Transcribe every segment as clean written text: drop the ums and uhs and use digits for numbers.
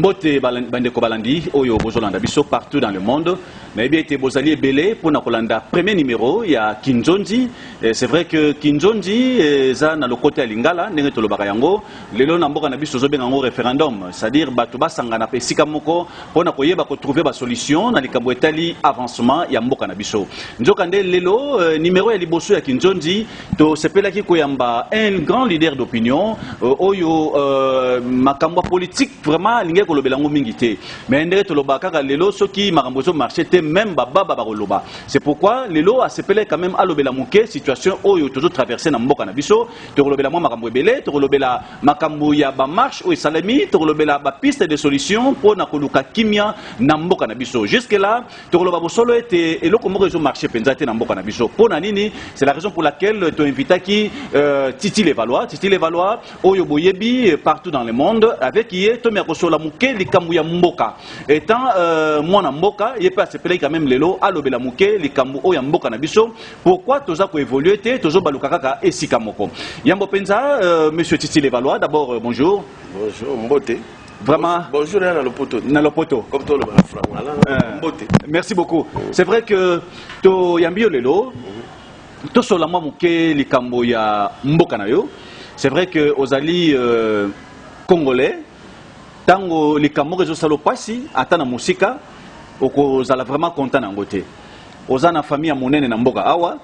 Mbote bandeko balandi oyo bozolanda biso partout dans le monde. Mais bien été bozali belé pour nakolanda premier numéro il y a Kinzondi. C'est vrai que Kinzondi ça na le côté à Lingala ndenge to lobaka yango lelo na mboka na biso zo benga ngo référendum, c'est-à-dire bato basangana pe sika moko pona koyeba ko trouver ba solution na likambo etali avancement ya mboka na biso. Nzokande lelo numéro ya liboso ya Kinzondi to sepelaki koyamba un grand leader d'opinion oyo makambo politique vraiment linge ko lobelango mingi te. Mais ndenge to lobaka ka lelo soki makambo zo marché te même baba bakoloba. C'est pourquoi lelo a sepelé quand même à lobela muke situation oyo tozo traverser na mboka na biso to lobela mo makambo ebele to lobela makambo ya ba marche o salami to lobela ba piste de solution pour na koluka kimia na mboka na biso. Jusque là to loba bosolo ete eloko mo rezo marché penza te na mboka na biso. Pona nini c'est la raison pour laquelle to invita ki Titi Levallois oyo boyebi partout dans le monde avec yé to me kosola muke likambo ya mboka étant moi na mboka yé pas sepelé quand même lelo alobela muke likambo o ya mboka na biso. Pourquoi toza ko évoluer te tozo baluka kaka esika moko yambo penza monsieur Titi Levallois d'abord bonjour. Bonjour Mbote. Vraiment bonjour à Nalopoto. Nalopoto comme toi le Mbote. Merci beaucoup. C'est vrai que to yambio lelo to solama muke likambo ya mboka na yo. C'est vrai que ozali congolais tango likambo rezo salo pasi atana musika okozala vraiment content na ngote. Ozana famille ya monene na mboka awa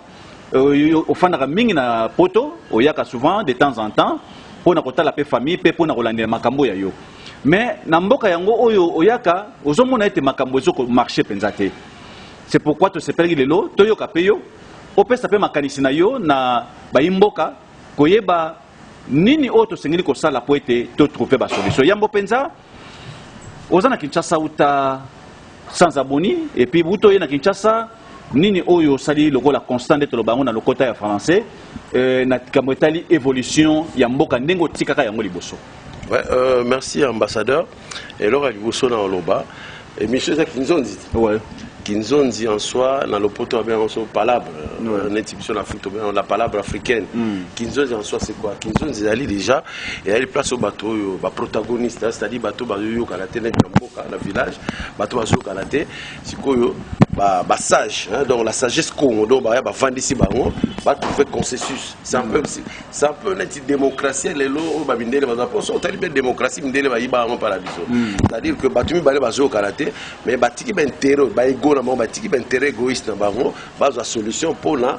ofandaka mingi na poto oyaka souvent de temps en temps pona kotala pe famille pe pona kolandela makambo ya yo. Mais na mboka yango oyo oyaka ozomona ete makambo ezoko marché penza te. C'est pourquoi to sepeli lelo toyoka pe yo opesa pe makanisi na yo na bayimboka koyeba nini oto sengeli ko sala po ete to trouver ba solution. Yambo penza ozana Kinshasa uta sans aboni et puis buto na Kinshasa nini oyo sali lokola constant de lobango na lokota ya français na kamotali évolution ya mboka ndengo tikaka yango liboso. Ouais, merci ambassadeur. Et alors liboso na oloba et monsieur Kinzondi. Ouais. Kinzondi en soi dans le poto bien en soi palabre en institution africaine la palabre africaine. Kinzondi en soi c'est quoi? Kinzondi ali déjà et elle place au bateau ba protagoniste c'est-à-dire bateau ba yo kalaté na mboka na village bateau ba zo kalaté sikoyo ba sage donc la sagesse congo donc ba vendre ici bango ba trouver consensus. C'est un peu une démocratie les lo ba bindele ba so talibe démocratie bindele ba yiba en paradiso. C'est-à-dire que batumi ba zo kalaté mais batiki ben terreau ba ego na mo batiki ben terreau égoïste na bango ba za solution pour la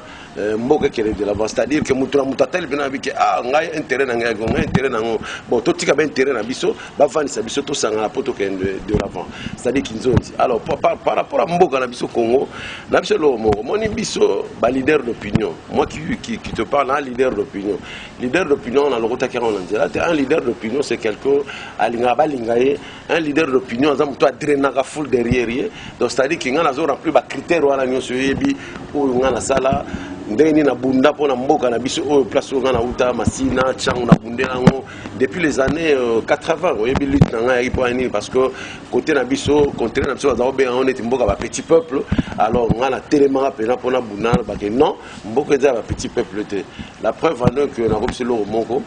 mboka kele de l'avant. C'est-à-dire que mutura mutatel bina bi que ngai intérêt na ngai intérêt na ngo bon to tika ben intérêt na biso ba vendre sa biso to sanga la poto de l'avant. C'est-à-dire Kinzondi. Alors par rapport à mboka na biso Congo, na biso lo moni biso ba leader d'opinion. Moi qui te parle un leader d'opinion. Leader d'opinion na lokota kera on ndela. Un leader d'opinion c'est quelqu'un alinga balingaye, un leader d'opinion za muto adrenaka full derrière. Donc c'est-à-dire qu'il ngana zo remplir ba critères wala nyonso yebi o ngana sala ndeni na bunda pona mboka na biso o place ngana uta masina changu na bundela ngo depuis les années 80 oyebi lutte na ngai pour ani parce que côté na biso contre na biso bazao be on est mboka ba petit peuple alors ngana telemanga pena pona bunda ba que non mboka za ba petit peuple te. La preuve en est que na kopse lo moko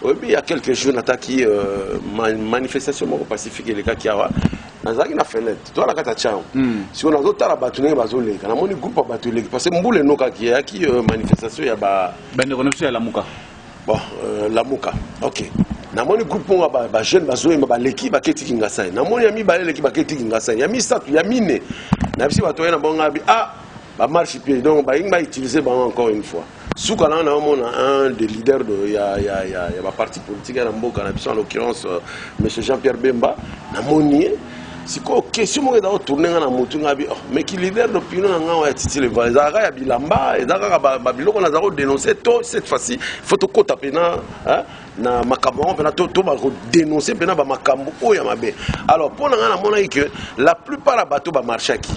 oyebi il y a quelques jours nataki manifestation moko pacifique les cas qui awa nazaki na fenêtre toi la kata chao si on a d'autres la batune bazoleka na moni groupe batuleka parce que mbule noka qui manifestation ya ba reconnaissance ya Lamuka. Bon Lamuka OK na moni groupe on ba jeune bazoyemba ba leki ba keti kingasai na moni yami ba leki ba keti kingasai yami satu yamine na bisi bato na bonga bi ba marche pied donc ba ingba utiliser ba encore une fois souka na mona un des leaders de ya ba parti politique na mboka na biso en l'occurrence monsieur Jean-Pierre Bemba na moni si quoi question moi dans tourner na mutu ngabi mais qui leader d'opinion nga wa Titi Levallois zaka ya bilamba ezaka ba biloko na zako dénoncer to cette fois-ci faut to kota pena na makambo pena to ba dénoncer pena ba makambo o ya mabe. Alors pour nga na mona que la plupart à bateau ba marché qui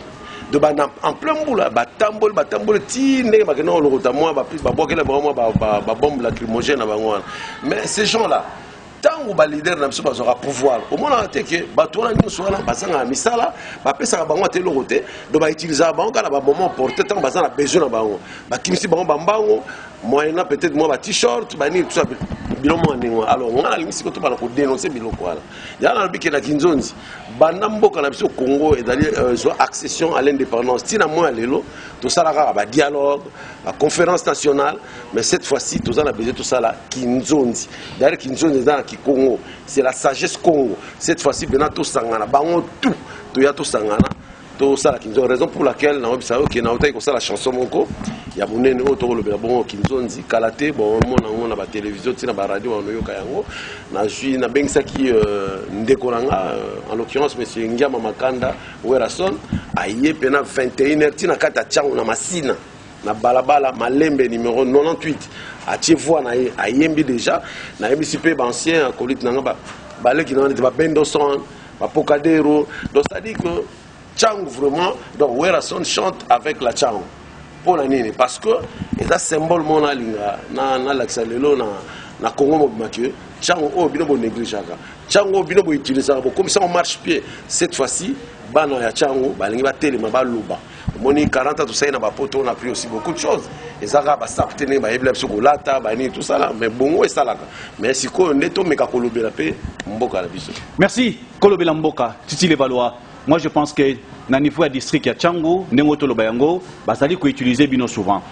de en plein boula batambol ti ne ba kena lo kota moi ba plus ba bokela ba moi ba bombe lacrymogène ba ngwana. Mais ces gens là tant que les leaders n'ont pas pouvoir au moment où que bateau nous soit là basanga misala ba pesa bango te lokote do ba utiliser bango kana ba moment porter tant basanga besoin na bango ba kimisi bango bambango moyena peut-être moi ba t-shirt ba ni tout ça bilomo ndingo alors ngana lingi siko to bana ko dénoncer biloko ala ya na biki na Kinzonzi banda mboka na biso Congo et d'aller soit accession à l'indépendance tina moi lelo to sala ka ba dialogue la conférence nationale mais cette fois-ci to za besoin tout ça là Kinzonzi d'ailleurs Kinzonzi dans ki Congo c'est la sagesse Congo cette fois-ci bena to sangana bango tout to ya to sangana to sala Kinzonzi raison pour laquelle na obisa OK na otai ko sala chanson moko ya munene oto lo bela bon Kinzonzi kalate bon mona ba télévision tina ba radio on yoka yango na jui na bengisa ki ndekolanga en l'occurrence monsieur Ngiama Makanda Werason aye pena 21h tina kata chango na masina na balabala malembe numéro 98 a tievoa na ayembi déjà na yembi sipe ba ancien acolyte nanga ba leki na ba bendo son ba Pocadero donc ça dit que chango vraiment donc Werason chante avec la chango pour la nini parce que c'est un symbole mon alinga na l'axalelo na Congo mobimaki chango o bino bo négligeaka chango bino bo utiliser comme ça on marche pied cette fois-ci bana ya chango balingi ba telema ba luba moni 40 ans tout ça na ba poto on a pris aussi beaucoup de choses et ça va s'aptenir ba yebla biso kolata ba ni tout ça là mais bongo et salaka mais siko neto meka kolobela pe mboka la biso. Merci kolobela mboka Titi Levalois. Moi je pense que na niveau ya district ya Chango ndenge to lobayango basali ko utiliser bino souvent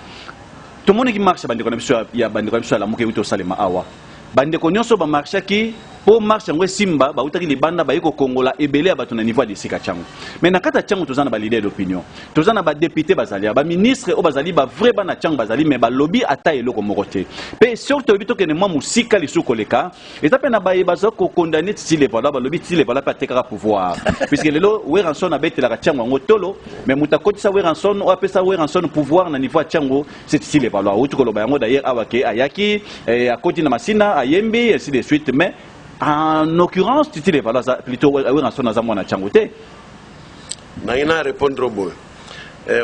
tout le monde qui marche bandeko na biso ya bandeko na biso la moke wito salema awa bandeko nyonso ba marche ki pour marche ngwe simba ba utaki libanda ba yiko kongola ebele ya bato na niveau ya district ya Chango mais na kata Chango tozana ba leader d'opinion tozana ba député bazali ba ministre o bazali ba vrai ba na Chango bazali mais ba lobby ata eloko mokote pe surtout bito ke ne mwa musika lisuko leka eta pe na ba yebazo ko condamner Titi Levalois ba lobby Titi Levalois pa tekaka pouvoir puisque lelo Werason a bete la Chango ngotolo mais mutakotisa Werason o apesa Werason pouvoir na niveau ya Chango c'est Titi Levalois ou tukolo ba yango d'ailleurs awake ayaki akoti na masina ayembi ainsi de suite mais en l'occurrence, Titi Levalois plutôt Werason azamwa na Chango te. Na ina répondre au boy.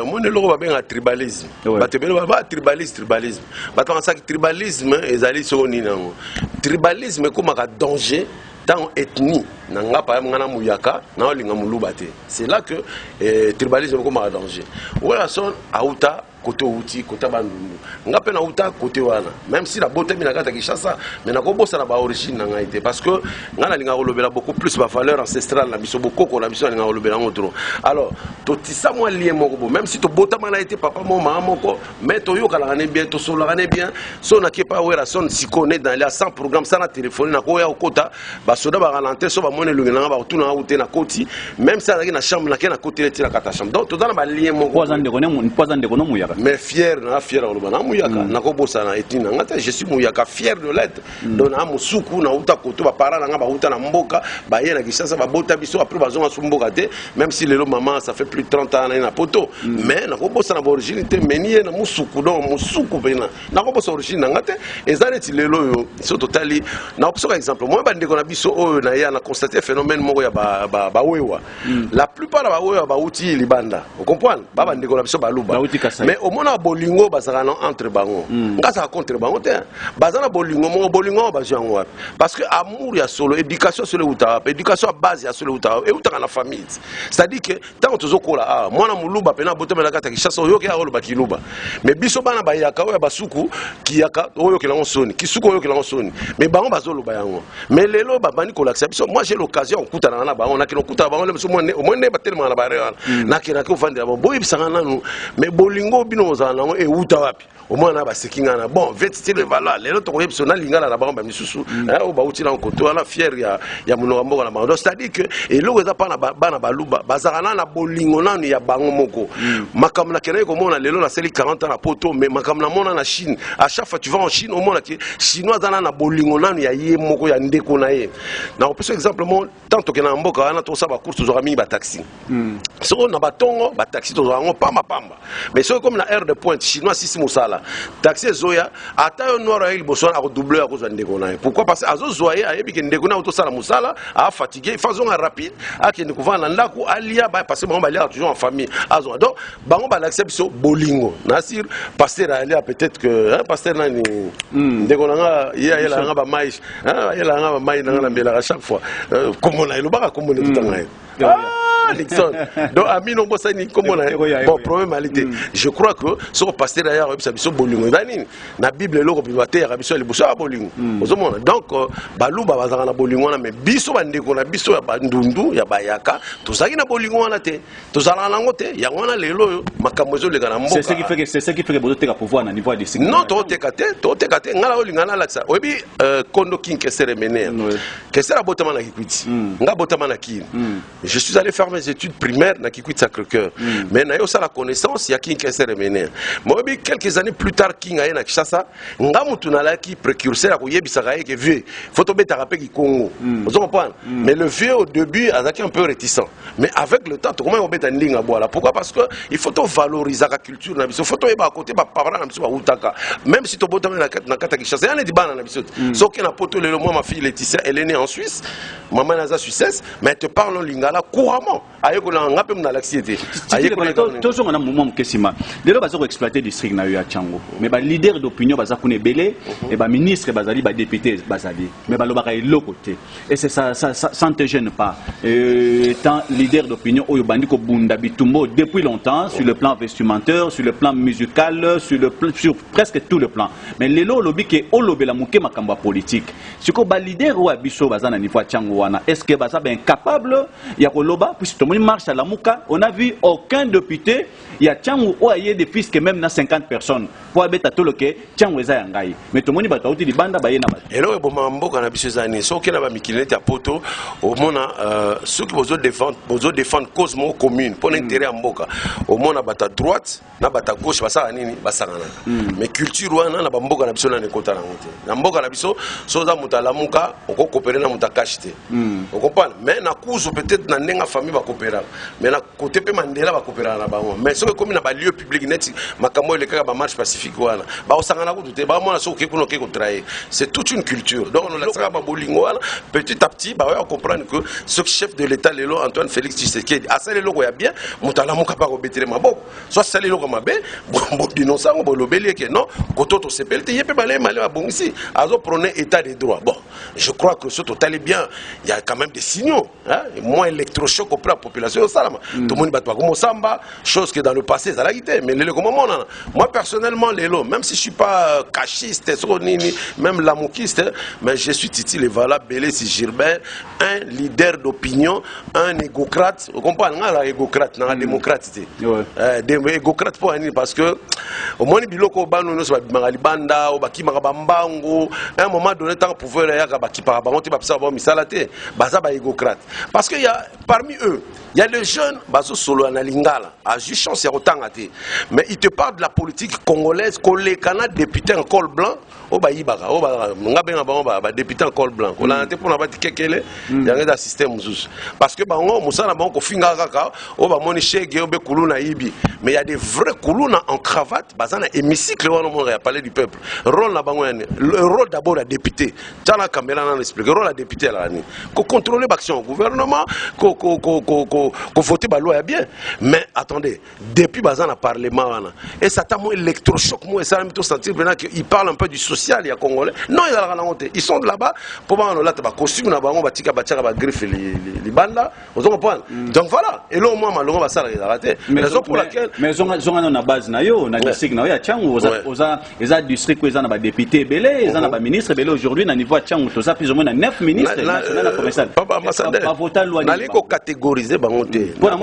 Mon loko ba benga tribalisme. Ba tebelo ba tribalisme. Ba pensa que tribalisme ezali so ni nango. Tribalisme comme un danger dans ethnie nanga pa ngana muyaka na olinga muluba te. C'est là que tribalisme comme un danger. Werason auta côté outil côté bandundu ngape na uta côté wana même si la beauté mina kata Kinshasa mais na ko bossa na ba origine na ngaité parce que ngana linga kolobela beaucoup plus ba valeur ancestrale na biso bokoko na biso linga kolobela ngotro alors to tisa moi lien moko même si to bota mana été papa mon maman moko mais to yo kala ngane bien to solo ngane bien so na ke pa Werason si connaît dans les 100 programmes ça na téléphone na ko ya okota ba soda ba ralenté so ba mone lunga ba tuna outé na koti même ça na chambre na ke na côté na kata chambre donc to dans ba lien moko poisson de kono muyaka mais fier na muyaka na ko bossa na etini ngata je suis muyaka fier de l'être donc na musuku na uta koto ba parents nga ba uta na mboka ba ye na Kinshasa ba bota biso après bazonga su mboka te même si lelo maman ça fait plus de 30 ans na poto mais na ko bossa na origine te menier na musuku donc musuku pena na ko bossa origine ngata ezaleti lelo yo so totali na ko exemple moi ba ndeko na biso o na ya na constater phénomène moko ya ba wewa la plupart ba wewa ba uti libanda vous comprenez ba ndeko na biso ba luba mais au moins bolingo bazana entre bango ngasa contre bango te bazana bolingo mo bolingo bajango wapi parce que amour ya solo éducation sur le uta éducation à base ya sur le uta et uta na famille c'est-à-dire que tant tozokola mwana muluba pena botemela kata Kinshasa oyo ke alo bakiluba mais biso bana ba yaka oyo basuku ki yaka oyo ke lango soni kisuko oyo ke lango soni mais bango bazolo bayango mais lelo babani ko laksa biso moi j'ai l'occasion kutana na bango na kino kutana bango le mo ne batelema na bare na kina ko vandela boyi bisanga nanu mais bolingo bino zanango e uta wapi au moins na ba sekingana bon Titi Levalois lelo to koyebso na lingala na bango ba misusu o ba uti na koto na fier ya muno mboka na bango c'est-à-dire que eloko eza pa na bana baluba bazakana na bolingo nanu ya bango moko makamna kene ko mona lelo na seli 40 ans na poto mais makamna mona na Chine à chaque fois tu vas en Chine au mona ki chinois na bolingo nanu ya ye moko ya ndeko na ye na on peut exemple mon tant que na mboka na to sa ba course to zora mi ba taxi so na batongo ba taxi to zora ngo pamba mais so comme na aire de pointe chinois sisi musala taxi zoya ata yo noir il bosona ko doubler ko ndeko na pourquoi parce que azo zoya ayebi ke ndeko na to sala musala a fatigué faisons rapide a ke ndeko vana ndako alia ba passer bango balia toujours en famille azo donc bango ba l'accepte so bolingo nasir pasteur alia peut-être que pasteur nani ndeko na ya yela nga ba mai yela nga ba mai na mbela à chaque fois comme on a le ba comme on est tout en Nixon. Donc ami non bossa ni comme on a bon problèmealité. Je crois que ce que pasteur d'ailleurs ça biso bolingo bani na Bible loko bibater biso le bossa bolingo. Ozomona donc baluba bazanga na bolingo na mais biso bandeko na biso ya bandundu ya bayaka tozaki na bolingo na te tozala nango te ya ngona lelo makambo zo lega na mboka. C'est ce qui fait que vous êtes pouvoir na niveau de sécurité. Non to tekate ngala olingana laksa. Obi kondo king kesere mene. Kesera botama na Kikwiti. Nga botama na Kin. Je suis allé faire mes études primaires na Kikwiti Sacré-Cœur. Mais na yo ça la connaissance ya king kesere mene. Moi obi quelques années plus tard king aye na Kinshasa nga mutu na la ki précurseur ko yebisa ka ke vieux. Faut to beta rapé ki Congo. Vous comprenez? Mais le vieux au début azaki un peu réticent. Mais avec le temps comment on beta ndinga boala. Pourquoi? Parce que il faut to valoriser la culture na biso. Faut to yeba côté ba parents na biso ba utaka. Même si to botama na kata Kinshasa, il y a des bana na biso. Sauf que na poto le moi ma fille Laetitia, elle est née en Suisse. Maman naza Suissesse, mais elle te parle en lingala couramment. Ayeko na ngapem na l'axiété. Ayeko na toujours on a moment kesima. Dès lors bazo exploiter district na yo ya Tchango. Mais ba leader d'opinion baza kune belé et ba ministre bazali ba député bazali. Mais ba lobaka l'autre côté. Et c'est ça ne te gêne pas. Tant leader d'opinion oyo bandi ko bunda bitumbo depuis longtemps sur le plan vestimentaire, sur le plan musical, sur presque tout le plan. Mais les lobby qui olobe la mouké makamba politique. Si ko ba leader ou abiso bazana niveau Tchango wana, est-ce que baza ben capable ya ko loba puisque tout le monde marche à la mouka, on a vu aucun député ya Tchango ou aye des fils que même na 50 personnes. Pour abeta tout le que Tchango eza yangai. Mais tout le monde ba tauti di banda ba yena ba. Et là bon mamboka na biso zani, so ke na ba mikilete ya poto au mona ceux qui bozo défendre cosmo commune pour l'intérêt à mboka. Au mona bata droite, na bata gauche basa nini basangana. Mais culture wana na ba mboka na biso na nekota na ngote. Na mboka na biso soza muta la muka oko coopérer na muta kashite. Vous comprenez? Mais na kuzo peut-être na nenga famille ba coopérer. Mais na côté pe Mandela ba coopérer na bango. Mais so comme na ba lieu public net makambo le kaka ba marche pacifique wana. Ba osangana ko tout ba mona so ke kuno ke ko traiter. C'est toute une culture. Donc on la saka ba bolingo wana petit à petit ba on comprendre que ce chef de l'état lelo Antoine Félix Tshisekedi a ça lelo ko ya bien muta la muka pa ko betere maboko. So ça lelo ko mabe bo dinosango bo lobeli ke non kototo sepelte yepe balé malé ba bongisi azo prôner état de droit. Bon, je crois que ce total est bien, il y a quand même des signaux, hein? Moins électrochoc auprès de la population. Tout le monde bat comme Samba, chose que dans le passé, ça l'a été. Mais moi personnellement, même si je ne suis pas cachiste, même lamoukiste, mais je suis Titi Levala, Bélé, Gilbert, un leader d'opinion, un égocrate. Vous comprenez? Un égocrate, un démocrate. Égocrate pour un parce que au moins, il y a un moment donné, tant pouvoir parce qu'il y a parmi eux, il y a des jeunes baso solo analingala a juste chance ya otangate mais il te parle de la politique congolaise qu'on les canadiens députés en col blanc au baïbaka au ngabenga ba député en col blanc on a été pour na ba tikekele yanga da système zus parce que bango musala bango finga kaka au ba moni chege obe kuluna ibi mais il y a des vrais kuluna en cravate bazana hémicycle wana mo ya parler du peuple rôle na bango le rôle d'abord la député tana caméra na explique rôle la député là ni ko contrôler l'action au gouvernement ko voter ba loi bien mais attendez depuis bazana parlement wana et ça t'a mo électrochoc mo et ça me tout sentir maintenant qu'il parle un peu du social ya congolais non ils sont de là-bas pour ba là ta ba costume na bango ba tika ba tchaka ba griffe les banda vous comprenez donc voilà et là au moins malongo ba ça la raté raison pour laquelle mais zonga na base na yo na district na yo ya Tchango oza district oza na ba député belé oza na ba ministre belé aujourd'hui na niveau Tchango to ça plus ou moins na 9 ministres national na provincial papa ambassadeur ba voter loi na liko catégoriser bango té non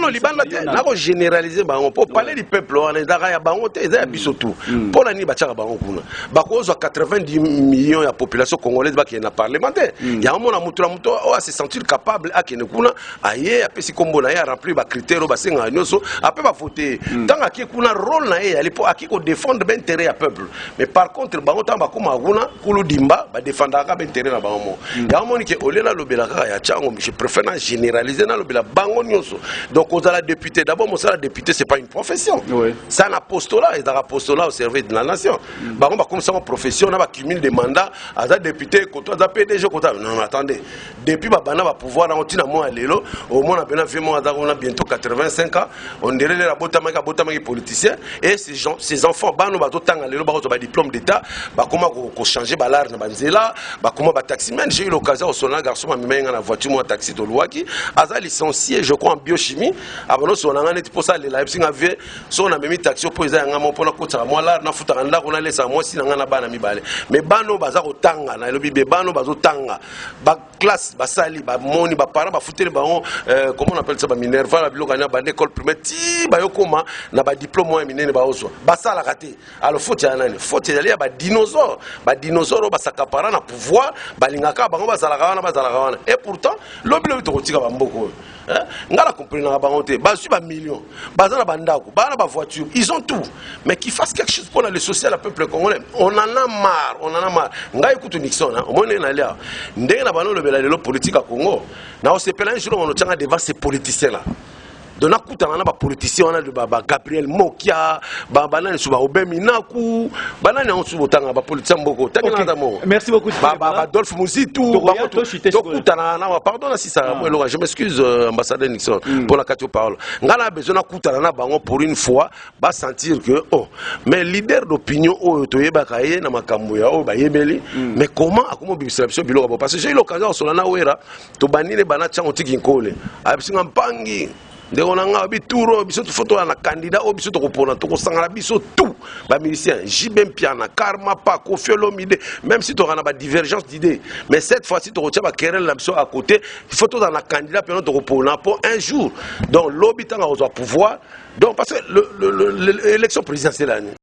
libanda té na ko généraliser bango pour parler du peuple on est dara ya bango té za biso tout pour la ni ba tchaka bango kuna ba ko 90 millions ya population congolaise ba qui na parlementaire ya un mona mutu o se sentir capable a qui ne kuna aye a pesi kombo na ya remplir ba critères ba senga nyoso après ba voter tant a qui kuna rôle na ya pour a qui ko défendre ben intérêt ya peuple mais par contre bango tant ba kuma kuna kulu dimba ba défendre ka ben intérêt na bango ya moni ke olela lobela ka ya Tchango je préfère généraliser na lobela bango nyoso donc aux la député d'abord mon salaire député c'est pas une profession c'est un apostolat et dans l'apostolat au service de la nation. Bah on va comme ça en profession, on va cumuler des mandats, à député, côté à PDG, côté. Non, attendez. Depuis bah on va pouvoir on tient moi l'élo, au moins on a bientôt 85 ans, on dirait la botamaka politicien et ces enfants bah nous va tout temps l'élo bah diplôme d'état, bah comment qu'on changer bah l'art na banzela, bah comment bah taximan, j'ai eu l'occasion au son garçon m'a mis dans la voiture moi taxi de Louaki, aza licencié je crois en biochimie, avant nous on a un pour ça les lives avait son a mis taxi pour les ngamo pour na kota moi là na futa nda on a laissé moi si na ngana bana mibale mais bano baza ko tanga na lobi be bano bazo tanga ba classe ba sali ba moni ba parents ba futer ba comment on appelle ça ba minerva la biloko na ba école primaire ti ba yokoma na ba diplôme moi minene ba ozo ba sala raté alors faut ya nani faut ya ba dinosaure ba sakapara na pouvoir ba lingaka bango ba sala wana et pourtant lobi to kotika ba mboko ngala comprendre na bango te ba su ba millions ba za na bandako ba na ba voiture ils ont tout mais qu'ils fassent quelque chose pour le social au peuple congolais on en a marre ngai kutu Nixon au moins na là ndenge na bano le bela politique à Congo na on se pela un jour on tient devant ces politiciens là. Donc, on a des politiciens, on a Gabriel Mokia, banane sur Obeminaku, banane on sur autant de politiciens beaucoup. Merci beaucoup. Adolphe Mouzitou, pardon si ça, je m'excuse ambassadeur Nixon pour la question parole. On a besoin de bango pour une fois, va sentir que mais leader d'opinion toye bakaye na makambo ya bayebeli, mais comment biception biloko parce que j'ai eu l'occasion sur la Wera to banine banacha otikinkole. Absinga mpangi de on a bituro biso photo na candidat o biso to kopona to kosangala biso tout ba musicien Jibem Piana Karma pa Kofiolomide même si tu as une divergence d'idées mais cette fois-ci tu retiens ba querelle la biso à côté photo dans la candidat puis on te kopona pour un jour donc l'obitanga au pouvoir donc parce que l'élection présidentielle